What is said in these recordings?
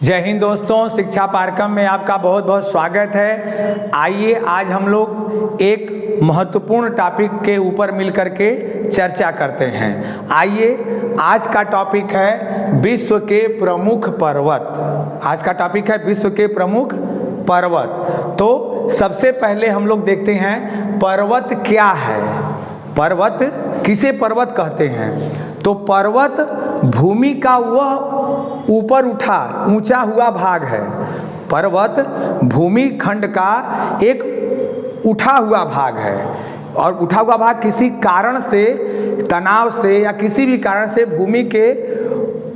जय हिंद दोस्तों, शिक्षा पारकम में आपका बहुत बहुत स्वागत है। आइए आज हम लोग एक महत्वपूर्ण टॉपिक के ऊपर मिलकर के चर्चा करते हैं। आइए, आज का टॉपिक है विश्व के प्रमुख पर्वत। आज का टॉपिक है विश्व के प्रमुख पर्वत। तो सबसे पहले हम लोग देखते हैं पर्वत क्या है। पर्वत किसे पर्वत कहते हैं? तो पर्वत भूमि का वह ऊपर उठा ऊंचा हुआ भाग है। पर्वत भूमि खंड का एक उठा हुआ भाग है, और उठा हुआ भाग किसी कारण से, तनाव से या किसी भी कारण से भूमि के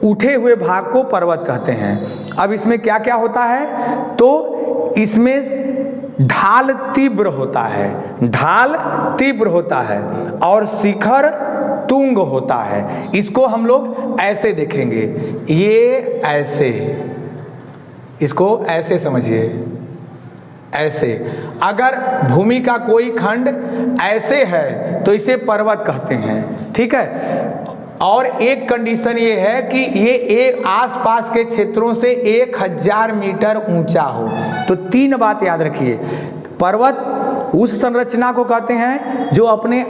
उठे हुए भाग को पर्वत कहते हैं। अब इसमें क्या क्या होता है? तो इसमें ढाल तीव्र होता है, ढाल तीव्र होता है और शिखर तुंग होता है। इसको हम लोग ऐसे देखेंगे, ये ऐसे, इसको ऐसे समझिए, ऐसे। अगर भूमि का कोई खंड ऐसे है तो इसे पर्वत कहते हैं, ठीक है। और एक कंडीशन ये है कि ये एक आसपास के क्षेत्रों से 1000 मीटर ऊंचा हो। तो तीन बात याद रखिए। पर्वत उस संरचना को कहते हैं जो अपने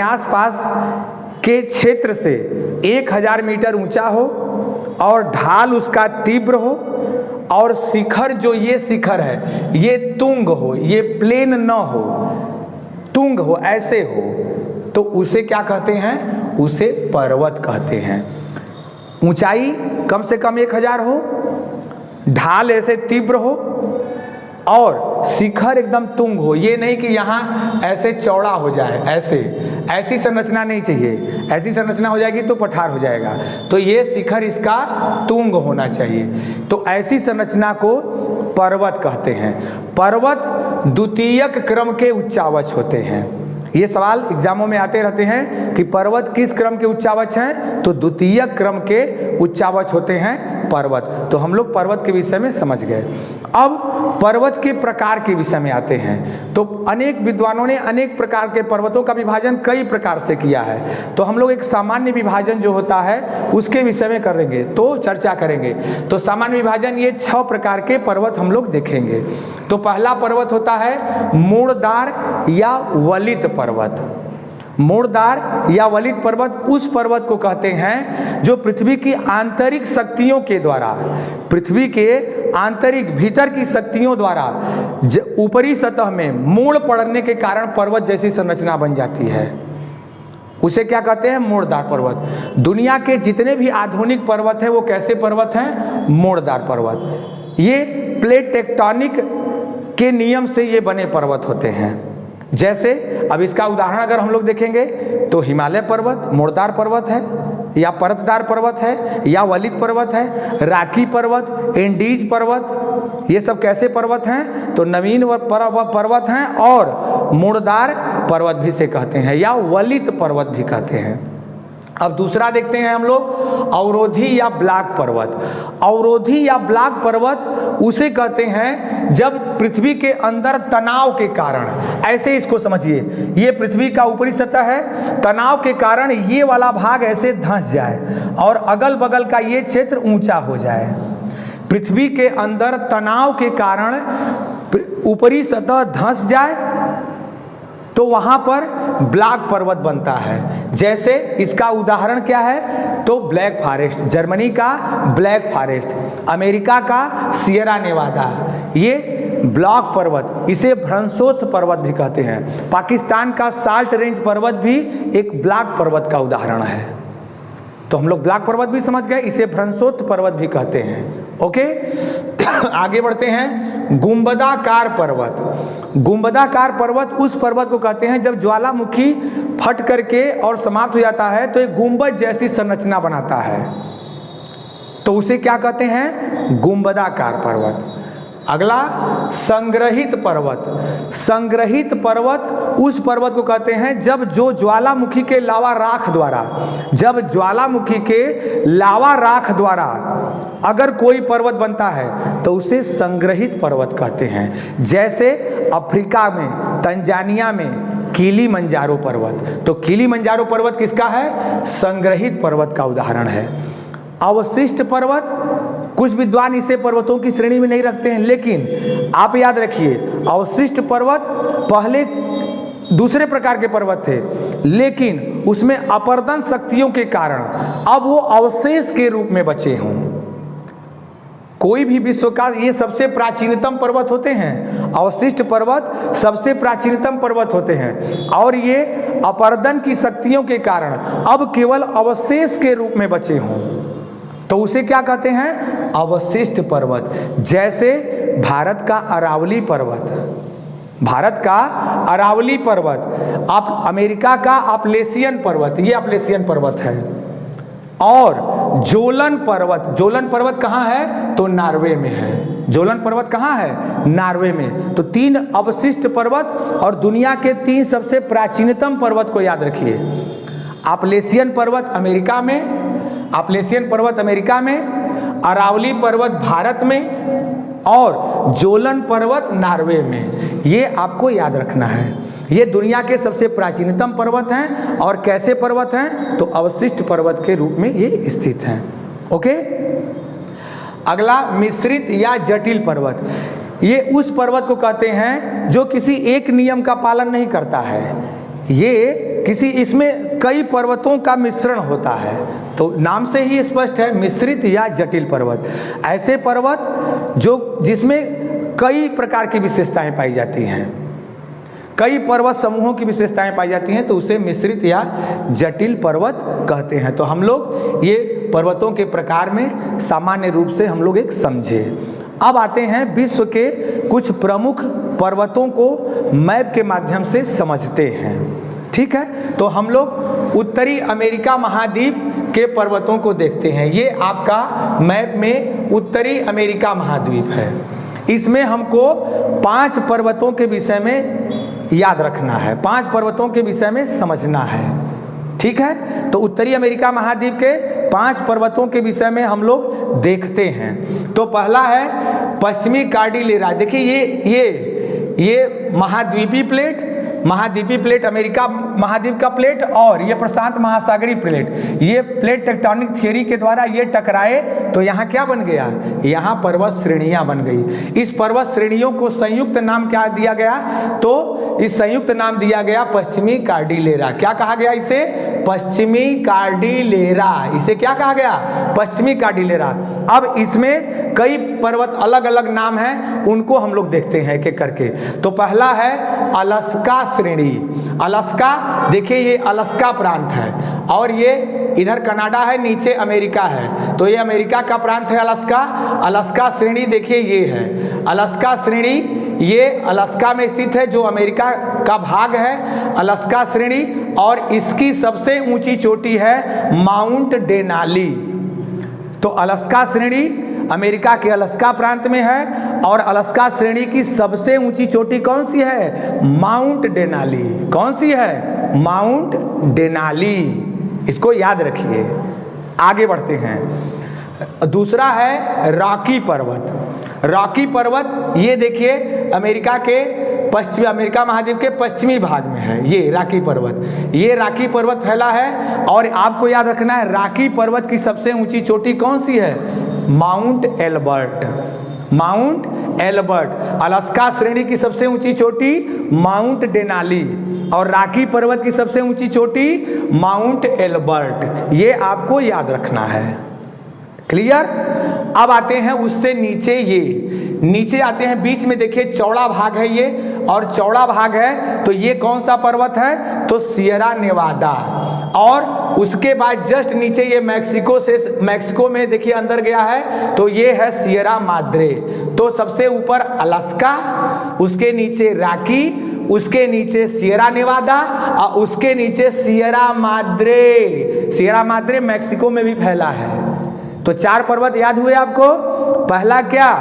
आसपास के क्षेत्र से 1000 मीटर ऊंचा हो और ढाल उसका तीव्र हो, और शिखर जो ये शिखर है ये तुंग हो, ये प्लेन न हो, तुंग हो, ऐसे हो, तो उसे क्या कहते हैं? उसे पर्वत कहते हैं। ऊंचाई कम से कम 1000 हो, ढाल ऐसे तीव्र हो और शिखर एकदम तुंग हो। ये नहीं कि यहाँ ऐसे चौड़ा हो जाए, ऐसी संरचना नहीं चाहिए। ऐसी संरचना हो जाएगी तो पठार हो जाएगा। तो ये शिखर इसका तुंग होना चाहिए। तो ऐसी संरचना को पर्वत कहते हैं। पर्वत द्वितीयक क्रम के उच्चावच होते हैं। ये सवाल एग्जामों में आते रहते हैं कि पर्वत किस क्रम के उच्चावच हैं? तो द्वितीयक क्रम के उच्चावच होते हैं पर्वत। तो हम लोग पर्वत के विषय में समझ गए। अब पर्वत के प्रकार के विषय में आते हैं। तो अनेक विद्वानों ने अनेक प्रकार के पर्वतों का विभाजन कई प्रकार से किया है। तो हम लोग एक सामान्य विभाजन जो होता है उसके विषय में करेंगे, तो चर्चा करेंगे। तो सामान्य विभाजन, ये 6 प्रकार के पर्वत हम लोग देखेंगे। तो पहला पर्वत होता है मूड़दार या वलित पर्वत। मूड़दार या वलित पर्वत उस पर्वत को कहते हैं जो पृथ्वी की आंतरिक शक्तियों के द्वारा, पृथ्वी के आंतरिक भीतर की शक्तियों द्वारा ऊपरी सतह में मूड़ पड़ने के कारण पर्वत जैसी संरचना बन जाती है। उसे क्या कहते हैं? मूड़दार पर्वत। दुनिया के जितने भी आधुनिक पर्वत हैं वो कैसे पर्वत हैं? मूड़दार पर्वत। ये प्लेट टेक्टोनिक के नियम से ये बने पर्वत होते हैं। जैसे अब इसका उदाहरण अगर हम लोग देखेंगे तो हिमालय पर्वत मूड़दार पर्वत है, या परतदार पर्वत है, या वलित पर्वत है। राकी पर्वत, एंडीज पर्वत, ये सब कैसे पर्वत हैं? तो नवीन पर्वत हैं और मूड़दार पर्वत भी से कहते हैं, या वलित पर्वत भी कहते हैं। अब दूसरा देखते हैं हम लोग अवरोधी या ब्लॉक पर्वत। अवरोधी या ब्लॉक पर्वत उसे कहते हैं जब पृथ्वी के अंदर तनाव के कारण, ऐसे इसको समझिए, ये पृथ्वी का ऊपरी सतह है, तनाव के कारण ये वाला भाग ऐसे धंस जाए और अगल बगल का ये क्षेत्र ऊंचा हो जाए। पृथ्वी के अंदर तनाव के कारण ऊपरी सतह धंस जाए तो वहां पर ब्लॉक पर्वत बनता है। जैसे इसका उदाहरण क्या है? तो ब्लैक फॉरेस्ट, जर्मनी का ब्लैक फॉरेस्ट, अमेरिका का सियरा नेवादा, ये ब्लॉक पर्वत, इसे भ्रंशोत्थ पर्वत भी कहते हैं। पाकिस्तान का साल्ट रेंज पर्वत भी एक ब्लॉक पर्वत का उदाहरण है। तो हम लोग ब्लॉक पर्वत भी समझ गए, इसे भ्रंशोत्थ पर्वत भी कहते हैं। ओके, आगे बढ़ते हैं। गुंबदाकार पर्वत। गुंबदाकार पर्वत उस पर्वत को कहते हैं जब ज्वालामुखी फट करके और समाप्त हो जाता है तो एक गुंबद जैसी संरचना बनाता है, तो उसे क्या कहते हैं? गुंबदाकार पर्वत। अगला संग्रहित पर्वत। संग्रहित पर्वत उस पर्वत को कहते हैं जब जो ज्वालामुखी के लावा राख द्वारा, जब ज्वालामुखी के लावा राख द्वारा अगर कोई पर्वत बनता है तो उसे संग्रहित पर्वत कहते हैं। जैसे अफ्रीका में, तंजानिया में किलिमंजारो पर्वत। तो किलिमंजारो पर्वत किसका है? संग्रहित पर्वत का उदाहरण है। अवशिष्ट पर्वत कुछ विद्वान इसे पर्वतों की श्रेणी में नहीं रखते हैं, लेकिन आप याद रखिए अवशिष्ट पर्वत पहले दूसरे प्रकार के पर्वत थे, लेकिन उसमें अपरदन शक्तियों के कारण अब वो अवशेष के रूप में बचे हों। कोई भी विश्व का ये सबसे प्राचीनतम पर्वत होते हैं, अवशिष्ट पर्वत सबसे प्राचीनतम पर्वत होते हैं, और ये अपरदन की शक्तियों के कारण अब केवल अवशेष के रूप में बचे हों, तो उसे क्या कहते हैं? अवशिष्ट पर्वत। जैसे भारत का अरावली पर्वत, भारत का अरावली पर्वत, आप अमेरिका का अपलेशियन पर्वत, ये अपलेशियन पर्वत है, और जोलन पर्वत, जोलन पर्वत कहाँ है? तो नॉर्वे में है। जोलन पर्वत कहाँ है? नॉर्वे में। तो 3 अवशिष्ट पर्वत और दुनिया के 3 सबसे प्राचीनतम पर्वत को याद रखिए। अपलेशियन पर्वत अमेरिका में, अपलेशियन पर्वत अमेरिका में, अरावली पर्वत भारत में, और जोलन पर्वत नॉर्वे में। ये आपको याद रखना है। ये दुनिया के सबसे प्राचीनतम पर्वत हैं, और कैसे पर्वत हैं? तो अवशिष्ट पर्वत के रूप में ये स्थित हैं। ओके, अगला मिश्रित या जटिल पर्वत। ये उस पर्वत को कहते हैं जो किसी एक नियम का पालन नहीं करता है। ये किसी, इसमें कई पर्वतों का मिश्रण होता है, तो नाम से ही स्पष्ट है, मिश्रित या जटिल पर्वत। ऐसे पर्वत जो जिसमें कई प्रकार की विशेषताएं पाई जाती हैं, कई पर्वत समूहों की विशेषताएं पाई जाती हैं, तो उसे मिश्रित या जटिल पर्वत कहते हैं। तो हम लोग ये पर्वतों के प्रकार में सामान्य रूप से हम लोग एक समझे। अब आते हैं विश्व के कुछ प्रमुख पर्वतों को मैप के माध्यम से समझते हैं। ठीक है, तो हम लोग उत्तरी अमेरिका महाद्वीप के पर्वतों को देखते हैं। ये आपका मैप में उत्तरी अमेरिका महाद्वीप है। इसमें हमको 5 पर्वतों के विषय में याद रखना है, 5 पर्वतों के विषय में समझना है। ठीक है, तो उत्तरी अमेरिका महाद्वीप के 5 पर्वतों के विषय में हम लोग देखते हैं। तो पहला है पश्चिमी कार्डिलेरा। देखिए ये महाद्वीपीय प्लेट अमेरिका महाद्वीप का प्लेट, और ये प्रशांत महासागरीय प्लेट, ये प्लेट टेक्टोनिक थियरी के द्वारा ये टकराए तो यहाँ क्या बन गया? यहाँ पर्वत श्रेणियाँ बन गई। इस पर्वत श्रेणियों को संयुक्त नाम क्या दिया गया? तो इस संयुक्त नाम दिया गया पश्चिमी कार्डिलेरा। क्या कहा गया इसे? पश्चिमी कार्डिलेरा। इसे क्या कहा गया? पश्चिमी कार्डिलेरा। अब इसमें कई पर्वत अलग अलग नाम हैं, उनको हम लोग देखते हैं एक एक करके। तो पहला है अलास्का श्रेणी। अलास्का, देखिए ये अलास्का प्रांत है, और ये इधर कनाडा है, नीचे अमेरिका है, तो ये अमेरिका का प्रांत है अलास्का। अलास्का श्रेणी देखिए ये है अलास्का श्रेणी, ये अलास्का में स्थित है, जो अमेरिका का भाग है अलास्का श्रेणी। और इसकी सबसे ऊंची चोटी है माउंट डेनाली। तो अलास्का श्रेणी अमेरिका के अलास्का प्रांत में है, और अलास्का श्रेणी की सबसे ऊंची चोटी कौन सी है? Mount Denali. कौन सी है? Mount Denali. इसको याद रखिए। आगे बढ़ते हैं। दूसरा है रॉकी पर्वत। रॉकी पर्वत, ये देखिए अमेरिका महाद्वीप के पश्चिमी भाग में है ये रॉकी पर्वत। ये रॉकी पर्वत फैला है, और आपको याद रखना है रॉकी पर्वत की सबसे ऊंची चोटी कौन सी है? Mount Elbert. Mount Elbert. Alaska श्रेणी की सबसे ऊंची चोटी माउंट डेनाली, और रॉकी पर्वत की सबसे ऊंची चोटी माउंट एल्बर्ट। ये आपको याद रखना है। क्लियर? अब आते हैं उससे नीचे, ये नीचे आते हैं, बीच में देखिए चौड़ा भाग है ये, और चौड़ा भाग है तो ये कौन सा पर्वत है? तो सियरा नेवादा। और उसके बाद जस्ट नीचे ये मैक्सिको में देखिए अंदर गया है, तो ये है सियरा माद्रे। तो सबसे ऊपर अलास्का, उसके नीचे रॉकी, उसके नीचे सियरा नेवादा, और उसके नीचे Sierra Madre. Sierra Madre Mexico में भी फैला है। तो 4 पर्वत याद हुए आपको। पहला क्या?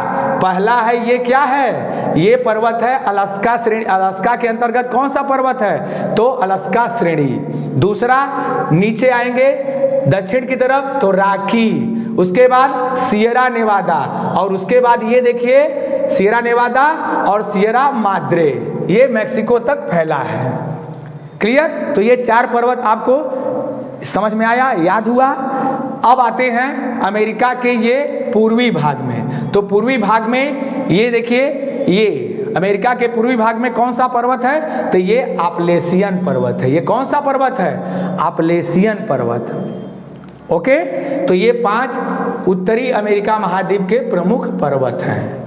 पहला है ये क्या है? ये पर्वत है अलास्का श्रेणी। अलास्का के अंतर्गत कौन सा पर्वत है? तो अलास्का श्रेणी। दूसरा नीचे आएंगे दक्षिण की तरफ तो रॉकी, उसके बाद सियरा नेवादा, और उसके बाद ये देखिए सियरा नेवादा और सियरा माद्रे, ये मैक्सिको तक फैला है। क्लियर? तो ये 4 पर्वत आपको समझ में आया, याद हुआ। अब आते हैं अमेरिका के ये पूर्वी भाग में। तो पूर्वी भाग में ये देखिए, ये अमेरिका के पूर्वी भाग में कौन सा पर्वत है? तो ये अपलेशियन पर्वत है। ये कौन सा पर्वत है? अपलेशियन पर्वत। ओके, तो ये 5 उत्तरी अमेरिका महाद्वीप के प्रमुख पर्वत हैं।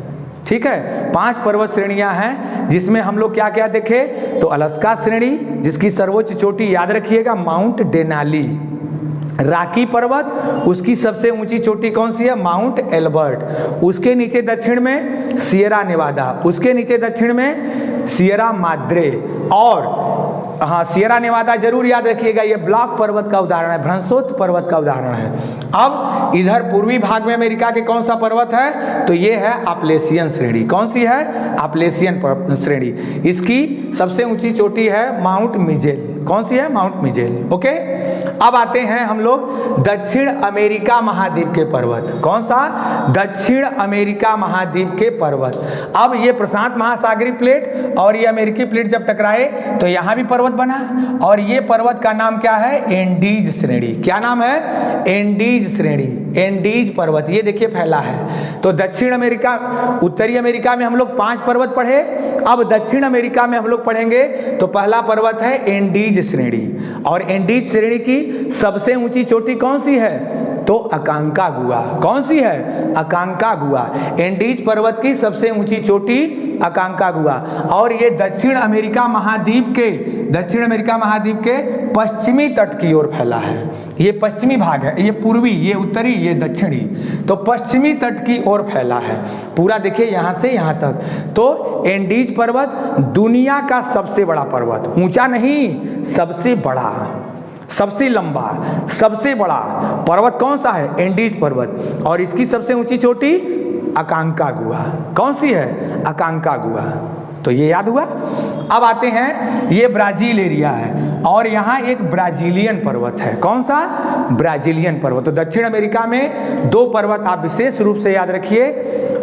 ठीक है, 5 पर्वत श्रेणियां हैं जिसमें हम लोग क्या क्या देखे? तो अलास्का श्रेणी, जिसकी सर्वोच्च चोटी याद रखिएगा माउंट डेनाली। रॉकी पर्वत, उसकी सबसे ऊंची चोटी कौन सी है? Mount Elbert. उसके नीचे दक्षिण में सियरा नेवादा, उसके नीचे दक्षिण में सियरा माद्रे, और हाँ, सियरा नेवादा जरूर याद रखिएगा, ये ब्लॉक पर्वत का उदाहरण है, भ्रंशोत्त पर्वत का उदाहरण है। अब इधर पूर्वी भाग में अमेरिका के कौन सा पर्वत है? तो ये है अपलेशियन श्रेणी। कौन सी है? अपलेशियन श्रेणी। इसकी सबसे ऊंची चोटी है माउंट मिजेल। कौन सी है? माउंट मिजेल। ओके, अब आते हैं हम लोग दक्षिण अमेरिका महाद्वीप के पर्वत। कौन सा? दक्षिण अमेरिका महाद्वीप के पर्वत। अब ये प्रशांत महासागरीय प्लेट और ये अमेरिकी प्लेट जब टकराए तो यहाँ भी पर्वत बना, और ये पर्वत का नाम क्या है? एंडीज श्रेणी। क्या नाम है? एंडीज श्रेणी, एंडीज पर्वत। ये देखिए फैला है। तो दक्षिण अमेरिका, उत्तरी अमेरिका में हम लोग 5 पर्वत पढ़े। अब दक्षिण अमेरिका में हम लोग पढ़ेंगे तो पहला पर्वत है एंडीज श्रेणी, और एंडीज श्रेणी की सबसे ऊंची चोटी कौन सी है? तो अकांकागुआ। कौन सी है? अकांकागुआ। एंडीज पर्वत की सबसे ऊंची चोटी अकांकागुआ, और ये दक्षिण अमेरिका महाद्वीप के पश्चिमी तट की ओर फैला है। ये पश्चिमी भाग है, ये पूर्वी, ये उत्तरी, ये दक्षिणी, तो पश्चिमी तट की ओर फैला है पूरा। देखिए यहाँ से यहाँ तक। तो एंडीज पर्वत दुनिया का सबसे बड़ा पर्वत, ऊंचा नहीं, सबसे बड़ा, सबसे लंबा, सबसे बड़ा पर्वत कौन सा है? एंडीज पर्वत, और इसकी सबसे ऊंची चोटी अकांकागुआ। कौन सी है? अकांकागुआ। तो ये याद हुआ। अब आते हैं, ये ब्राजील एरिया है और यहाँ एक ब्राजीलियन पर्वत है। कौन सा? ब्राजीलियन पर्वत। तो दक्षिण अमेरिका में 2 पर्वत आप विशेष रूप से याद रखिए।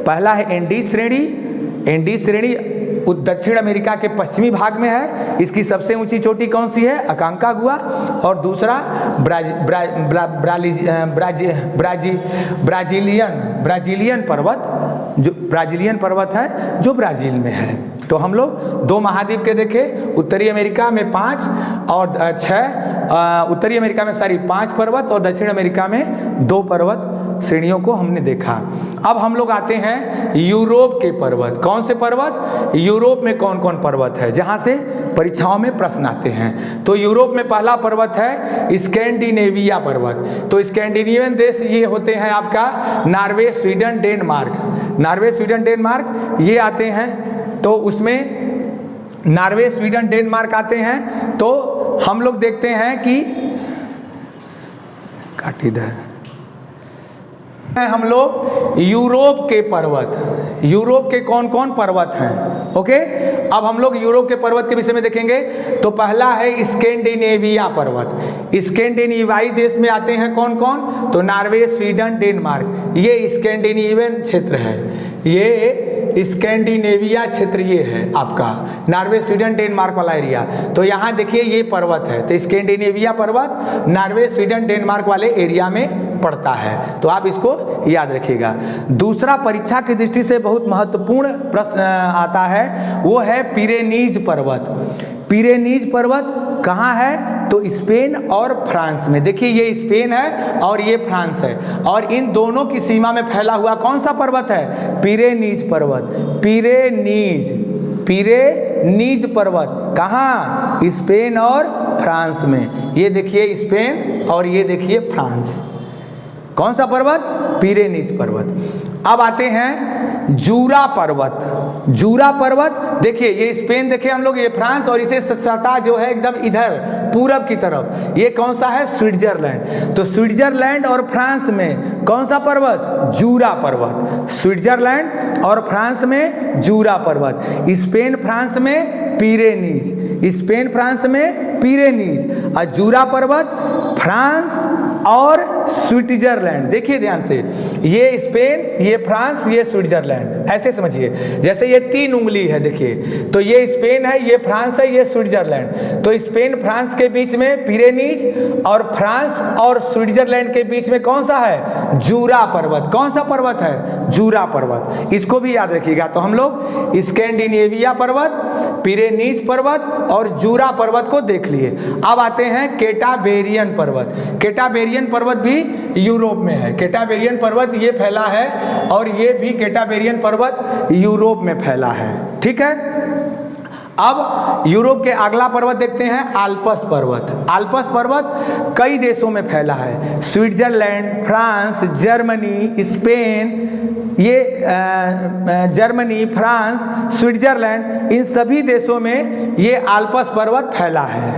पहला है एंडीज श्रेणी। एंडीज श्रेणी दक्षिण अमेरिका के पश्चिमी भाग में है। इसकी सबसे ऊंची चोटी कौन सी है? अकांकागुआ। और दूसरा ब्राजीलियन पर्वत, जो ब्राजीलियन पर्वत है जो ब्राजील में है। तो हम लोग 2 महाद्वीप के देखे, उत्तरी अमेरिका में 5 और 6, उत्तरी अमेरिका में 5 पर्वत, और दक्षिण अमेरिका में 2 पर्वत श्रेणियों को हमने देखा। अब हम लोग आते हैं यूरोप के पर्वत। कौन से पर्वत? यूरोप में कौन कौन पर्वत है, जहां से परीक्षाओं में प्रश्न आते हैं। तो यूरोप में पहला पर्वत है स्कैंडिनेविया पर्वत। तो स्कैंडिनेवियन देश ये होते हैं आपका Norway, Sweden, Denmark. Norway, Sweden, Denmark ये आते हैं। तो उसमें नॉर्वे, स्वीडन, डेनमार्क आते हैं। तो हम लोग देखते हैं कि हम लोग यूरोप के पर्वत, यूरोप के कौन कौन पर्वत हैं। ओके, अब हम लोग यूरोप के पर्वत के विषय में देखेंगे। तो पहला है स्कैंडिनेविया पर्वत। स्कैंडिनेवियाई देश में आते हैं कौन कौन? तो नॉर्वे, स्वीडन, डेनमार्क, ये स्कैंडिनेवियन क्षेत्र है। ये स्कैंडिनेविया क्षेत्र ये है आपका नॉर्वे, स्वीडन, डेनमार्क वाला एरिया। तो यहाँ देखिए ये पर्वत है। तो स्कैंडिनेविया पर्वत नॉर्वे, स्वीडन, डेनमार्क वाले एरिया में पड़ता है। तो आप इसको याद रखिएगा। दूसरा परीक्षा की दृष्टि से बहुत महत्वपूर्ण प्रश्न आता है, वो है पिरेनीज पर्वत। पिरेनीज पर्वत कहाँ है? तो स्पेन और फ्रांस में। देखिए ये स्पेन है और ये फ्रांस है, और इन दोनों की सीमा में फैला हुआ कौन सा पर्वत है? पिरेनीज पर्वत। पिरेनीज पर्वत कहाँ? स्पेन और फ्रांस में। ये देखिए स्पेन और ये देखिए फ्रांस। कौन सा पर्वत? पिरेनीज पर्वत। अब आते हैं जूरा पर्वत। जूरा पर्वत देखिए ये स्पेन, देखिए हम लोग ये फ्रांस, और इसे सटा जो है एकदम इधर पूरब की तरफ, ये कौन सा है? स्विट्जरलैंड। तो स्विट्जरलैंड और फ्रांस में कौन सा पर्वत? जूरा पर्वत। स्विट्जरलैंड और फ्रांस में जूरा पर्वत। स्पेन फ्रांस में पिरेनीज, स्पेन फ्रांस में पिरेनीज, और जूरा पर्वत फ्रांस और स्विट्जरलैंड। देखिए ध्यान से, ये स्पेन, ये फ्रांस, ये स्विट्जरलैंड, ऐसे समझिए। जैसे ये 3 उंगली है, देखिए, तो ये स्पेन है, ये फ्रांस है, ये स्विट्जरलैंड। तो स्पेन फ्रांस के बीच में पिरेनीज और फ्रांस और स्विट्जरलैंड के बीच में कौन सा है? जूरा पर्वत। कौन सा पर्वत है? जूरा पर्वत। इसको भी याद रखिएगा। तो हम लोग स्कैंडिनेविया पर्वत, पिरेनीज पर्वत और जूरा पर्वत को देख लिए। अब आते हैं कैटाबेरियन पर्वत। कैटाबेरियन पर्वत भी यूरोप में है। कैटाबेरियन पर्वत ये फैला है और ये भी कैटाबेरियन पर्वत यूरोप में फैला है। ठीक है। अब यूरोप के अगला पर्वत देखते हैं, आल्प्स पर्वत। आल्प्स पर्वत कई देशों में फैला है। स्विट्जरलैंड, फ्रांस, जर्मनी, स्पेन, ये जर्मनी, फ्रांस, स्विट्जरलैंड, इन सभी देशों में ये आल्प्स पर्वत फैला है।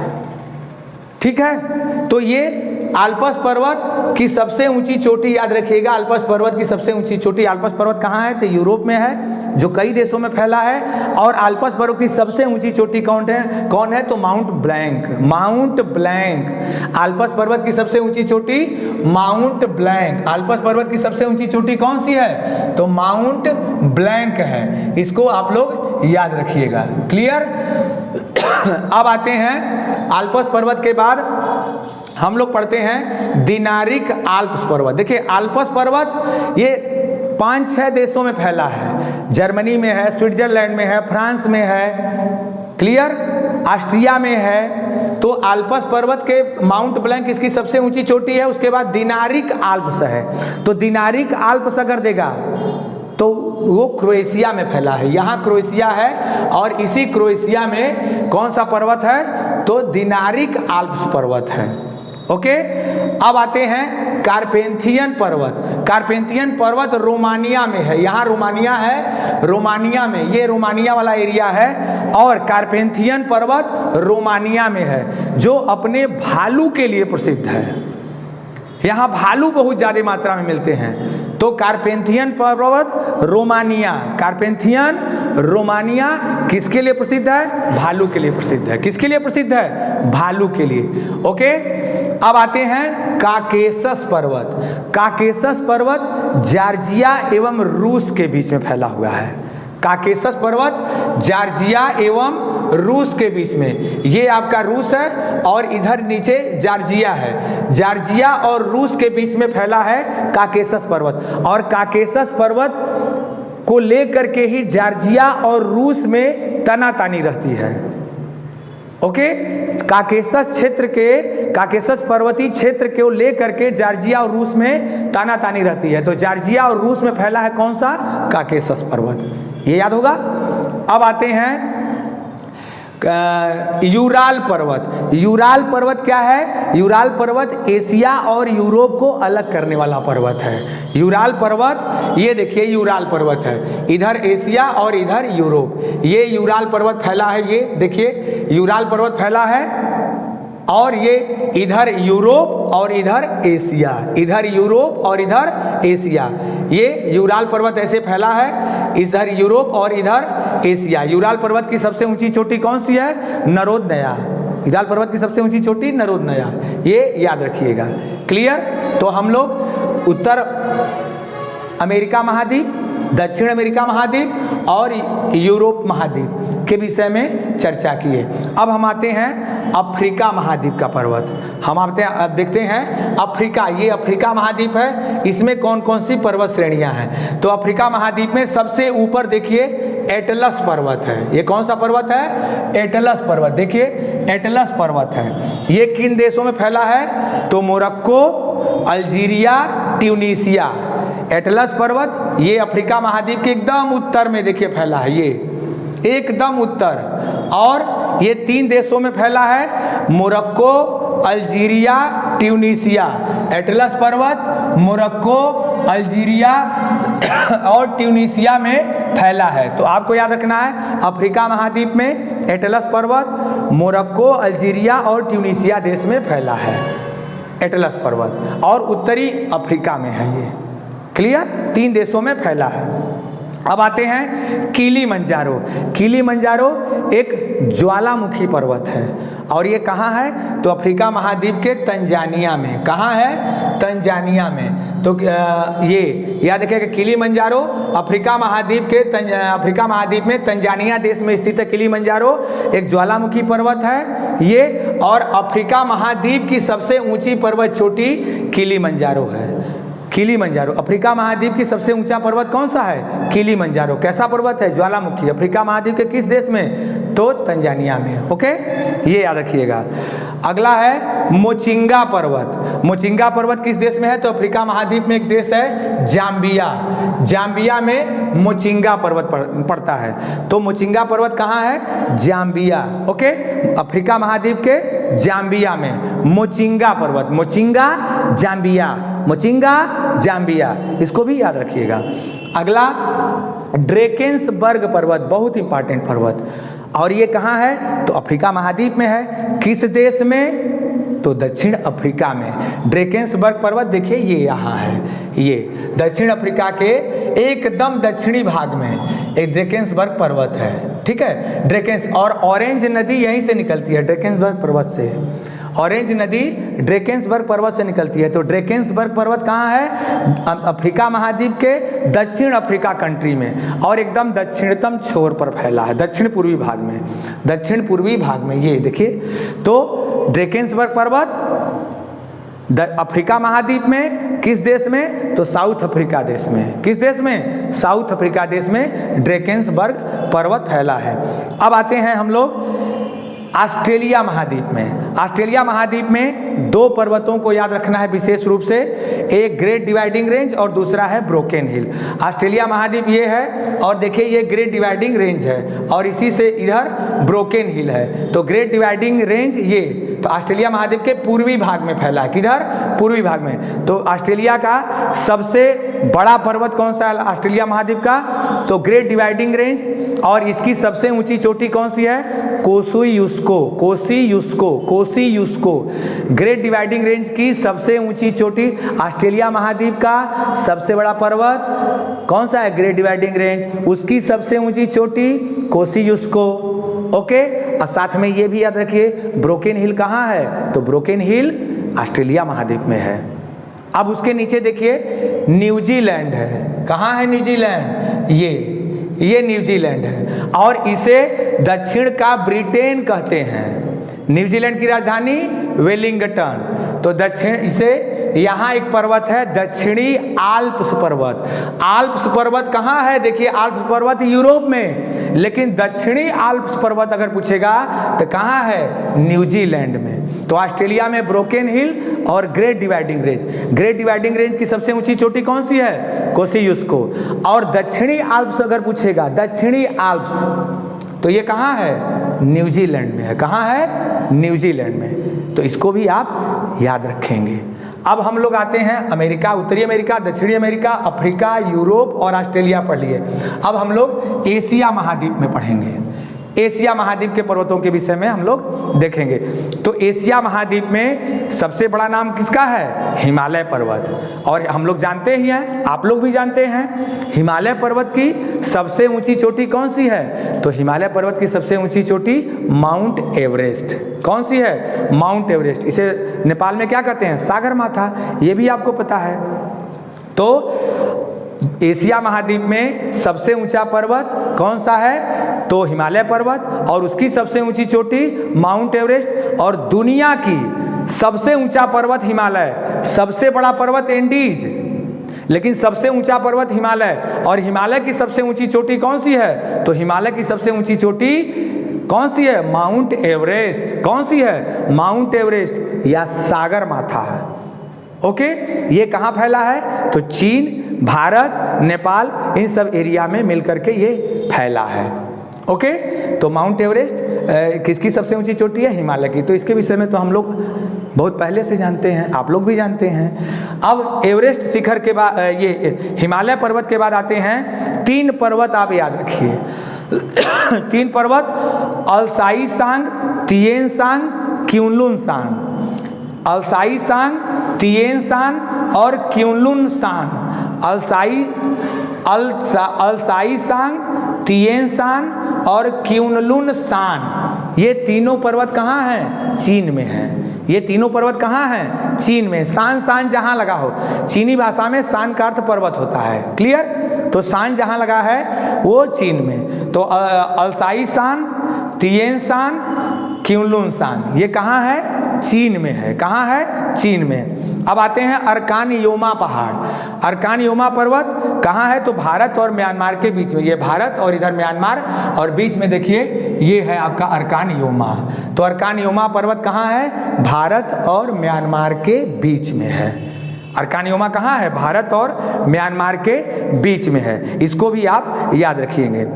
ठीक है। तो ये आल्प्स पर्वत की सबसे ऊंची चोटी याद रखिएगा। आल्प्स पर्वत की सबसे ऊंची चोटी, आल्प्स पर्वत कहाँ है? तो यूरोप में है, जो कई देशों में फैला है। और आल्प्स पर्वत की सबसे ऊंची चोटी कौन है? तो mount blank. Mount blank. Alps पर्वत की सबसे ऊंची चोटी माउंट ब्लैंक। आल्प्स पर्वत की सबसे ऊंची चोटी कौन सी है? तो माउंट ब्लैंक है। इसको आप लोग याद रखिएगा। क्लियर। अब आते हैं आल्प्स पर्वत के बाद हम लोग पढ़ते हैं दिनारिक आल्प्स पर्वत। देखिए आल्प्स पर्वत ये 5-6 देशों में फैला है। जर्मनी में है, स्विट्जरलैंड में है, फ्रांस में है, क्लियर, ऑस्ट्रिया में है। तो आल्प्स पर्वत के माउंट ब्लैंक इसकी सबसे ऊंची चोटी है। उसके बाद दिनारिक आल्प्स है। तो दिनारिक आल्प्स अगर देगा तो वो क्रोएशिया में फैला है। यहाँ क्रोएशिया है और इसी क्रोएशिया में कौन सा पर्वत है? तो दिनारिक आल्प्स पर्वत है। ओके। अब आते हैं कार्पेंथियन पर्वत। कार्पेंथियन पर्वत रोमानिया में है। यहाँ रोमानिया है, रोमानिया में, ये रोमानिया वाला एरिया है। और कार्पेंथियन पर्वत रोमानिया में है, जो अपने भालू के लिए प्रसिद्ध है। यहाँ भालू बहुत ज़्यादा मात्रा में मिलते हैं। तो कार्पेंथियन पर्वत रोमानिया, कार्पेंथियन रोमानिया किसके लिए प्रसिद्ध है? भालू के लिए प्रसिद्ध है। किसके लिए प्रसिद्ध है? भालू के लिए। ओके। अब आते हैं काकेशस पर्वत। काकेशस पर्वत जॉर्जिया एवं रूस के बीच में फैला हुआ है। काकेशस पर्वत जॉर्जिया एवं रूस के बीच में, ये आपका रूस है और इधर नीचे जॉर्जिया है। जॉर्जिया और रूस के बीच में फैला है काकेशस पर्वत। और काकेशस पर्वत को लेकर के ही जॉर्जिया और रूस में तनातानी रहती है। ओके। काकेशस क्षेत्र के, काकेशस पर्वतीय क्षेत्र को लेकर के जॉर्जिया और रूस में तानातानी रहती है। तो जॉर्जिया और रूस में फैला है कौन सा? काकेशस पर्वत। ये याद होगा। अब आते हैं यूराल पर्वत। यूराल पर्वत क्या है? यूराल पर्वत एशिया और यूरोप को अलग करने वाला पर्वत है। यूराल पर्वत, ये देखिए यूराल पर्वत है, इधर एशिया और इधर यूरोप। ये यूराल पर्वत फैला है। ये देखिए यूराल पर्वत फैला है और ये इधर यूरोप और इधर एशिया, इधर यूरोप और इधर एशिया। ये यूराल पर्वत ऐसे फैला है, इधर यूरोप और इधर एशिया। यूराल पर्वत की सबसे ऊंची चोटी कौन सी है? नरोदनया। यूराल पर्वत की सबसे ऊंची चोटी नरोदनया। ये याद रखिएगा। क्लियर। तो हम लोग उत्तर अमेरिका महाद्वीप, दक्षिण अमेरिका महाद्वीप और यूरोप महाद्वीप के विषय में चर्चा किए। अब हम आते हैं अफ्रीका महाद्वीप का पर्वत। हम आते हैं, अब देखते हैं अफ्रीका। ये अफ्रीका महाद्वीप है, इसमें कौन कौन सी पर्वत श्रेणियां हैं? तो अफ्रीका महाद्वीप में सबसे ऊपर देखिए एटलस पर्वत है। ये कौन सा पर्वत है? एटलस पर्वत। देखिए एटलस पर्वत है। ये किन देशों में फैला है? तो मोरक्को, अल्जीरिया, ट्यूनीसिया। एटलस पर्वत ये अफ्रीका महाद्वीप के एकदम उत्तर में देखिए फैला है, ये एकदम उत्तर। और ये 3 देशों में फैला है, मोरक्को, अल्जीरिया, ट्यूनीसिया। एटलस पर्वत मोरक्को, अल्जीरिया और ट्यूनीसिया में फैला है। तो आपको याद रखना है अफ्रीका महाद्वीप में एटलस पर्वत मोरक्को, अल्जीरिया और ट्यूनीसिया देश में फैला है एटलस पर्वत, और उत्तरी अफ्रीका में है ये। क्लियर। 3 देशों में फैला है। अब आते हैं किलिमंजारो। किलिमंजारो एक ज्वालामुखी पर्वत है और ये कहाँ है? तो अफ्रीका महाद्वीप के तंजानिया में। कहाँ है? तंजानिया में। तो ये याद रखिएगा, किलीमंजारो अफ्रीका महाद्वीप में तंजानिया देश में स्थित है। किलीमंजारो एक ज्वालामुखी पर्वत है ये, और अफ्रीका महाद्वीप की सबसे ऊंची पर्वत चोटी किलीमंजारो है। किलीमंजारो अफ्रीका महाद्वीप की सबसे ऊंचा पर्वत कौन सा है? किलीमंजारो। कैसा पर्वत है? ज्वालामुखी। अफ्रीका महाद्वीप के किस देश में? तो तंजानिया में। ओके, ये याद रखिएगा। अगला है मोचिंगा पर्वत। मोचिंगा पर्वत किस देश में है? तो अफ्रीका महाद्वीप में एक देश है जाम्बिया। जाम्बिया में मोचिंगा पर्वत पड़ता है। तो मोचिंगा पर्वत कहाँ है? जाम्बिया। ओके, अफ्रीका महाद्वीप के जाम्बिया में मोचिंगा पर्वत। मोचिंगा जाम्बिया, मोचिंगा जाम्बिया, इसको भी याद रखिएगा। अगला ड्रेकेंसबर्ग पर्वत, बहुत इंपॉर्टेंट पर्वत, और ये कहाँ है? तो अफ्रीका महाद्वीप में है। किस देश में? तो दक्षिण अफ्रीका में। ड्रेकेंसबर्ग पर्वत देखिए ये यहाँ है, ये दक्षिण अफ्रीका के एकदम दक्षिणी भाग में एक ड्रेकेंसबर्ग पर्वत है। ठीक है, ड्रेकेंस, और ऑरेंज नदी यहीं से निकलती है, ड्रेकेंसबर्ग पर्वत से। ऑरेंज नदी ड्रेकेंसबर्ग पर्वत से निकलती है। तो ड्रेकेंसबर्ग पर्वत कहाँ है? अफ्रीका महाद्वीप के दक्षिण अफ्रीका कंट्री में, और एकदम दक्षिणतम छोर पर फैला है, दक्षिण पूर्वी भाग में। दक्षिण पूर्वी भाग में ये देखिए। तो ड्रेकेंसबर्ग पर्वत अफ्रीका महाद्वीप में किस देश में? तो साउथ अफ्रीका देश में। किस देश में? साउथ अफ्रीका देश में ड्रेकेंसबर्ग पर्वत फैला है। अब आते हैं हम लोग ऑस्ट्रेलिया महाद्वीप में। ऑस्ट्रेलिया महाद्वीप में दो पर्वतों को याद रखना है विशेष रूप से, एक ग्रेट डिवाइडिंग रेंज और दूसरा है ब्रोकन हिल। ऑस्ट्रेलिया महाद्वीप ये है, और देखिए ये ग्रेट डिवाइडिंग रेंज है, और इसी से इधर ब्रोकन हिल है। तो ग्रेट डिवाइडिंग रेंज ये तो ऑस्ट्रेलिया महाद्वीप के पूर्वी भाग में फैला है। किधर? पूर्वी भाग में। तो ऑस्ट्रेलिया का सबसे बड़ा पर्वत कौन सा है ऑस्ट्रेलिया महाद्वीप का? तो ग्रेट डिवाइडिंग रेंज, और इसकी सबसे ऊंची चोटी कौन सी है? कोसियुस्को। कोसियुस्को, कोसियुस्को। ग्रेट डिवाइडिंग रेंज की सबसे ऊंची चोटी। ऑस्ट्रेलिया महाद्वीप का सबसे बड़ा पर्वत कौन सा है? ग्रेट डिवाइडिंग रेंज, उसकी सबसे ऊंची चोटी कोसियुस्को। ओके, और साथ में ये भी याद रखिए ब्रोकन हिल कहाँ है? तो ब्रोकन हिल ऑस्ट्रेलिया महाद्वीप में है। अब उसके नीचे देखिए न्यूजीलैंड है। कहाँ है न्यूजीलैंड? ये न्यूजीलैंड है, और इसे दक्षिण का ब्रिटेन कहते हैं। न्यूजीलैंड की राजधानी वेलिंगटन। तो दक्षिण इसे यहाँ एक पर्वत है दक्षिणी आल्प्स पर्वत। आल्प्स पर्वत कहाँ है? देखिए आल्प्स पर्वत यूरोप में, लेकिन दक्षिणी आल्प्स पर्वत अगर पूछेगा तो कहाँ है? न्यूजीलैंड में। तो ऑस्ट्रेलिया में ब्रोकन हिल और great dividing range. Great dividing range की सबसे ऊंची चोटी कौन सी है? कोसियुस्को। और दक्षिणी आल्प्स अगर पूछेगा, दक्षिणी आल्प्स, तो ये कहाँ है? न्यूजीलैंड में है। कहाँ है? न्यूजीलैंड में। तो इसको भी आप याद रखेंगे। अब हम लोग आते हैं अमेरिका, उत्तरी अमेरिका, दक्षिणी अमेरिका, अफ्रीका, यूरोप और ऑस्ट्रेलिया पढ़ लिए। अब हम लोग एशिया महाद्वीप में पढ़ेंगे। एशिया महाद्वीप के पर्वतों के विषय में हम लोग देखेंगे। तो एशिया महाद्वीप में सबसे बड़ा नाम किसका है? हिमालय पर्वत। और हम लोग जानते ही हैं, आप लोग भी जानते हैं, हिमालय पर्वत की सबसे ऊंची चोटी कौन सी है? तो हिमालय पर्वत की सबसे ऊंची चोटी माउंट एवरेस्ट। कौन सी है? Mount Everest. इसे नेपाल में क्या कहते हैं? सागर माथा। ये भी आपको पता है। तो एशिया महाद्वीप में सबसे ऊंचा पर्वत कौन सा है? तो हिमालय पर्वत, और उसकी सबसे ऊंची चोटी माउंट एवरेस्ट। और दुनिया की सबसे ऊंचा पर्वत हिमालय, सबसे बड़ा पर्वत एंडीज, लेकिन सबसे ऊंचा पर्वत हिमालय। और हिमालय की सबसे ऊंची चोटी कौन सी है? तो हिमालय की सबसे ऊंची चोटी कौन सी है? Mount Everest. कौन सी है? माउंट एवरेस्ट या सागर माथा है। ओके, ये कहाँ फैला है? तो चीन, भारत, नेपाल, इन सब एरिया में मिलकर के ये फैला है। ओके, तो माउंट एवरेस्ट किसकी सबसे ऊंची चोटी है? हिमालय की। तो इसके विषय में तो हम लोग बहुत पहले से जानते हैं, आप लोग भी जानते हैं। अब एवरेस्ट शिखर के बाद, ये हिमालय पर्वत के बाद आते हैं तीन पर्वत, आप याद रखिए। तीन पर्वत, अलसाइसांग, तिएनसांग, क्युनलुनसांग। अलसाइसांग, तिएनसांग और क्युनलुनसांग। अलसाइसांग, तिएनसांग और क्युनलुनसांग। ये तीनों पर्वत कहाँ हैं? चीन में हैं। ये तीनों पर्वत कहाँ हैं? चीन में। शान शान जहाँ लगा हो, चीनी भाषा में शान का अर्थ पर्वत होता है। क्लियर? तो शान जहाँ लगा है वो चीन में। तो अलसाई शान, तियेन शान, क्युनलुन शान, ये कहाँ है? चीन में है। कहाँ है? चीन में। अब आते हैं अर्कान योमा पहाड़। अर्कान योमा पर्वत कहाँ है? तो भारत और म्यांमार के बीच में। ये भारत और इधर म्यांमार, और बीच में देखिए ये है आपका अर्कान योमा। तो अर्कान योमा पर्वत कहाँ है? भारत और म्यांमार के बीच में है। अर्कान योमा कहाँ है? भारत और म्यांमार के बीच में है। इसको भी आप याद रखिएंगे।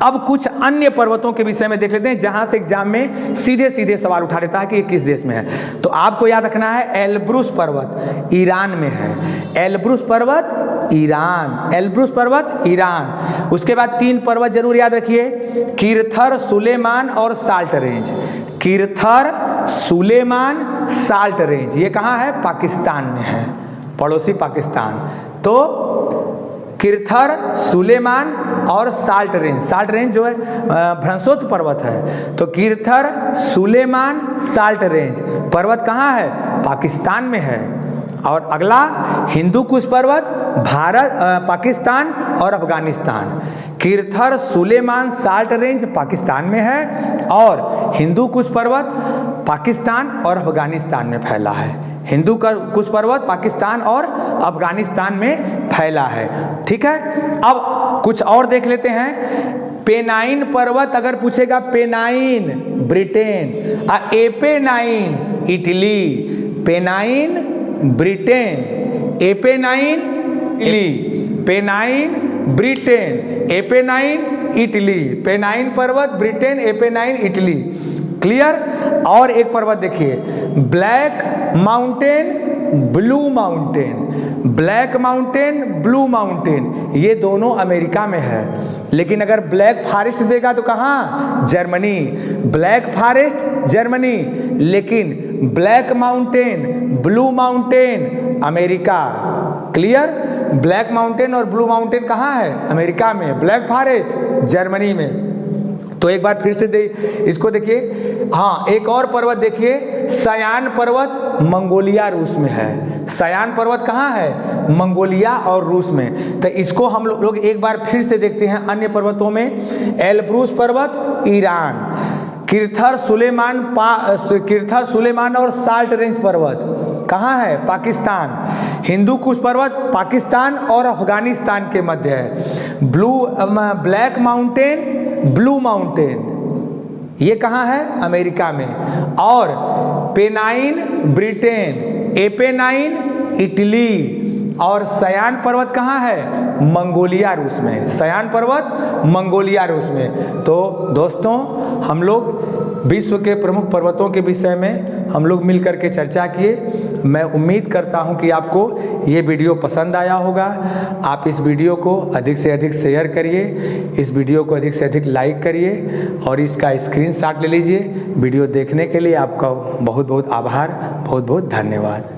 अब कुछ अन्य पर्वतों के विषय में देख लेते हैं जहां से एग्जाम में सीधे सीधे सवाल उठा देता है कि ये किस देश में है। तो आपको याद रखना है एल्ब्रुस पर्वत ईरान में है। एल्ब्रुस पर्वत ईरान, एल्ब्रुस पर्वत ईरान। उसके बाद 3 पर्वत जरूर याद रखिए, किरथर, सुलेमान और salt range. Kirthar, Sulaiman, salt range, ये कहाँ है? पाकिस्तान में है, पड़ोसी पाकिस्तान। तो किरथर, सुलेमान और साल्ट रेंज। साल्ट रेंज जो है भ्रंशोत्तर पर्वत है। तो किरथर, सुलेमान, साल्ट रेंज पर्वत कहाँ है? पाकिस्तान में है। और अगला हिंदू कुश पर्वत, भारत, पाकिस्तान और अफगानिस्तान। किरथर, सुलेमान, साल्ट रेंज पाकिस्तान में है, और हिंदू कुश पर्वत पाकिस्तान और अफगानिस्तान में फैला है। हिंदू कुश पर्वत पाकिस्तान और अफगानिस्तान में फैला है। ठीक है, अब कुछ और देख लेते हैं। पेनाइन पर्वत अगर पूछेगा, benign Britain, Apennine Italy. Benign Britain, Apennine Italy. Benign Britain, Apennine Italy. Benign पर्वत ब्रिटेन, एपेनाइन इटली। क्लियर? और एक पर्वत देखिए, black mountain, blue mountain. Black mountain, blue mountain, ये दोनों अमेरिका में है। लेकिन अगर ब्लैक फॉरेस्ट देगा तो कहाँ? जर्मनी। ब्लैक फॉरेस्ट जर्मनी, लेकिन black mountain, blue mountain America. Clear? Black mountain और ब्लू माउंटेन कहाँ है? अमेरिका में। ब्लैक फॉरेस्ट जर्मनी में। तो एक बार फिर से इसको देखिए। हाँ, एक और पर्वत देखिए, सयान पर्वत मंगोलिया रूस में है। सयान पर्वत कहाँ है? मंगोलिया और रूस में। तो इसको हम लोग एक बार फिर से देखते हैं अन्य पर्वतों में। एल्ब्रुस पर्वत ईरान। किरथर, सुलेमान, किरथर, सुलेमान और साल्ट रेंज पर्वत कहाँ है? पाकिस्तान। हिंदू कुश पर्वत पाकिस्तान और अफगानिस्तान के मध्य है। ब्लैक माउंटेन, ब्लू माउंटेन, ये कहाँ है? अमेरिका में। और पेनाइन ब्रिटेन, एपेनाइन इटली, और सयान पर्वत कहाँ है? मंगोलिया रूस में। सयान पर्वत मंगोलिया रूस में। तो दोस्तों, हम लोग विश्व के प्रमुख पर्वतों के विषय में हम लोग मिल करके चर्चा किए। मैं उम्मीद करता हूं कि आपको ये वीडियो पसंद आया होगा। आप इस वीडियो को अधिक से अधिक शेयर करिए, इस वीडियो को अधिक से अधिक लाइक करिए और इसका स्क्रीनशॉट ले लीजिए। वीडियो देखने के लिए आपका बहुत बहुत आभार, बहुत बहुत धन्यवाद।